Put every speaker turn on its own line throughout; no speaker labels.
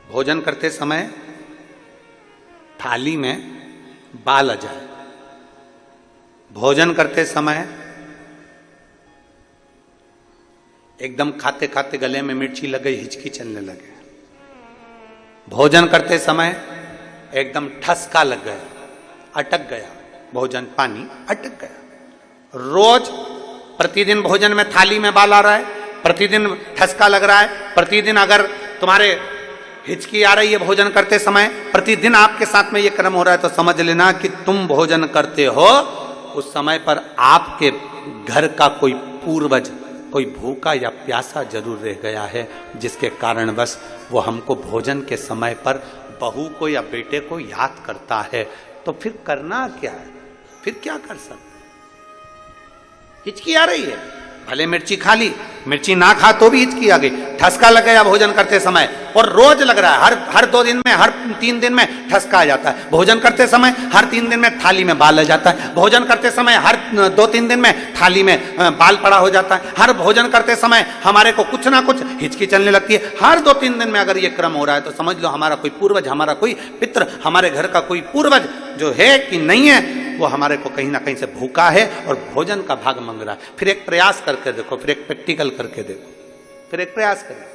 भोजन करते समय थाली में बाल आ जाए, भोजन करते समय एकदम खाते खाते गले में मिर्ची लग गई, हिचकी चलने लगे, भोजन करते समय एकदम ठसका लग गया, अटक गया भोजन, पानी अटक गया। रोज प्रतिदिन भोजन में थाली में बाल आ रहा है, प्रतिदिन ठसका लग रहा है, प्रतिदिन अगर तुम्हारे हिचकी आ रही है भोजन करते समय, प्रतिदिन आपके साथ में ये क्रम हो रहा है, तो समझ लेना कि तुम भोजन करते हो उस समय पर आपके घर का कोई पूर्वज, कोई भूखा या प्यासा जरूर रह गया है, जिसके कारण बस वो हमको भोजन के समय पर बहू को या बेटे को याद करता है। तो फिर करना क्या है, फिर क्या कर सकते? हिचकी आ रही है, भले मिर्ची खा ली, मिर्ची ना खा तो भी हिचकी आ गई, ठसका लग गया भोजन करते समय, और रोज लग रहा है, हर 2 दिन में, हर 3 दिन में ठसका आ जाता है। भोजन करते समय हर 3 दिन में थाली में बाल आ जाता है, भोजन करते समय हर 2-3 दिन में थाली में बाल पड़ा हो जाता है, हर भोजन करते समय हमारे को कुछ ना कुछ हिचकी चलने लगती है। हर 2-3 दिन में अगर ये क्रम हो रहा है तो समझ लो हमारा कोई पूर्वज, हमारा कोई पितृ, हमारे घर का कोई पूर्वज जो है कि नहीं है, वो हमारे को कहीं ना कहीं से भूखा है और भोजन का भाग मांग रहा है। फिर एक प्रयास करके देखो, फिर एक प्रैक्टिकल करके देखो, फिर एक प्रयास करो।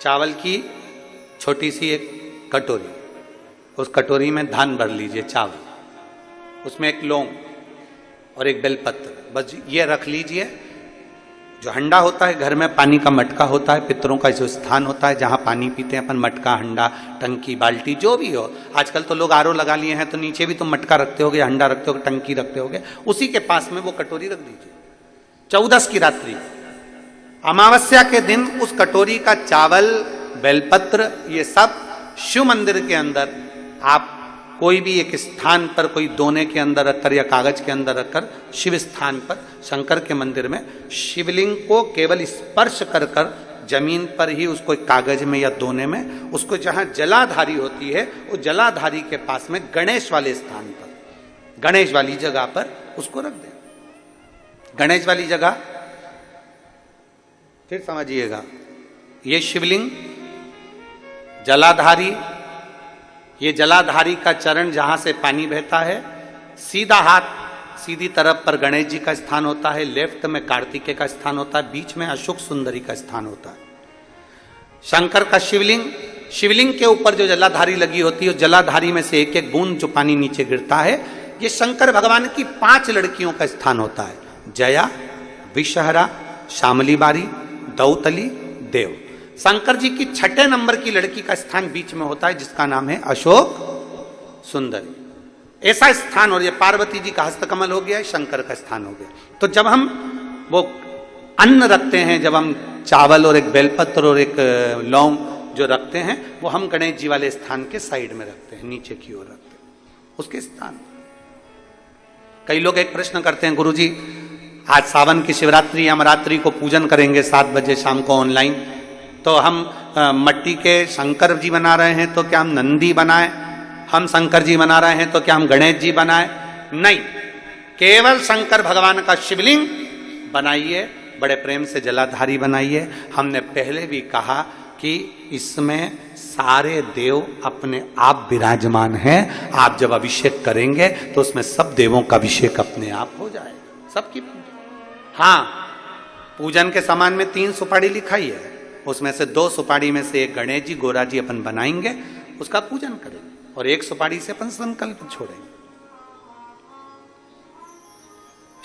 चावल की छोटी सी एक कटोरी, उस कटोरी में धान भर लीजिए चावल, उसमें एक लौंग और एक बेलपत्र, बस ये रख लीजिए। जो हंडा होता है घर में, पानी का मटका होता है, पितरों का जो स्थान होता है जहां पानी पीते हैं अपन, मटका, हंडा, टंकी, बाल्टी, जो भी हो। आजकल तो लोग आरओ लगा लिए हैं, तो नीचे भी तुम मटका रखते होगे, हंडा रखते होगे, टंकी रखते होगे, उसी के पास में वो कटोरी रख दीजिए। 14 की रात्रि, अमावस्या के दिन उस कटोरी का चावल, बेलपत्र, ये सब शिव मंदिर के अंदर आप कोई भी एक स्थान पर, कोई दोने के अंदर रखकर या कागज के अंदर रखकर, शिव स्थान पर, शंकर के मंदिर में शिवलिंग को केवल स्पर्श कर कर जमीन पर ही उसको कागज में या दोने में, उसको जहां जलाधारी होती है वो जलाधारी के पास में गणेश वाले स्थान पर, गणेश वाली जगह पर उसको रख दें। गणेश वाली जगह फिर समझिएगा, ये शिवलिंग जलाधारी, ये जलाधारी का चरण जहां से पानी बहता है, सीधा हाथ सीधी तरफ पर गणेश जी का स्थान होता है, लेफ्ट में कार्तिकेय का स्थान होता है, बीच में अशोक सुंदरी का स्थान होता है। शंकर का शिवलिंग, शिवलिंग के ऊपर जो जलाधारी लगी होती है, जलाधारी में से एक एक बूंद जो पानी नीचे गिरता है, ये शंकर भगवान की 5 लड़कियों का स्थान होता है, जया, विषहरा, शामली बारी, दौतली, देव। शंकर जी की 6ठे नंबर की लड़की का स्थान बीच में होता है, जिसका नाम है अशोक सुंदरी। ऐसा स्थान, और ये पार्वती जी का हस्तकमल हो गया, शंकर का स्थान हो गया। तो जब हम वो अन्न रखते हैं, जब हम चावल और एक बेलपत्र और एक लौंग जो रखते हैं, वो हम गणेश जी वाले स्थान के साइड में रखते हैं, नीचे की ओर रखते हैं उसके स्थान। कई लोग एक प्रश्न करते हैं, गुरुजी आज सावन की शिवरात्रि, हम रात्रि को पूजन करेंगे 7 बजे शाम को ऑनलाइन, तो हम मट्टी के शंकर जी बना रहे हैं, तो क्या हम नंदी बनाएं? हम शंकर जी बना रहे हैं तो क्या हम गणेश जी बनाएं? नहीं, केवल शंकर भगवान का शिवलिंग बनाइए, बड़े प्रेम से जलाधारी बनाइए। हमने पहले भी कहा कि इसमें सारे देव अपने आप विराजमान हैं। आप जब अभिषेक करेंगे तो उसमें सब देवों का अभिषेक अपने आप हो जाएगा, सबकी। हाँ, पूजन के सामान में 3 सुपारी लिखाई है, उसमें से 2 सुपारी में से एक गणेश जी, गोरा जी अपन बनाएंगे, उसका पूजन करेंगे, और 1 सुपारी से अपन संकल्प छोड़ेंगे।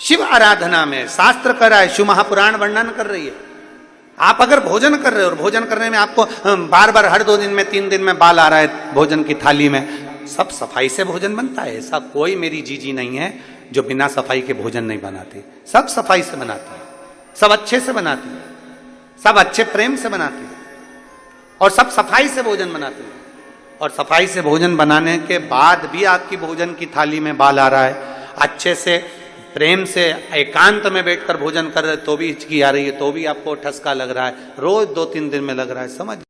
शिव आराधना में शास्त्र कर रहा है, शिव महापुराण वर्णन कर रही है। आप अगर भोजन कर रहे हो और भोजन करने में आपको बार बार हर 2 दिन में 3 दिन में बाल आ रहा है भोजन की थाली में, सब सफाई से भोजन बनता है। ऐसा कोई मेरी जीजी नहीं है जो बिना सफाई के भोजन नहीं बनाती, सब सफाई से बनाती है, सब अच्छे से बनाती है, सब अच्छे प्रेम से बनाती है, और सब सफाई से भोजन बनाती है। और सफाई से भोजन बनाने के बाद भी आपकी भोजन की थाली में बाल आ रहा है, अच्छे से प्रेम से एकांत में बैठकर भोजन कर रहे तो भी हिचकी आ रही है, तो भी आपको ठसका लग रहा है, रोज 2-3 दिन में लग रहा है, समझ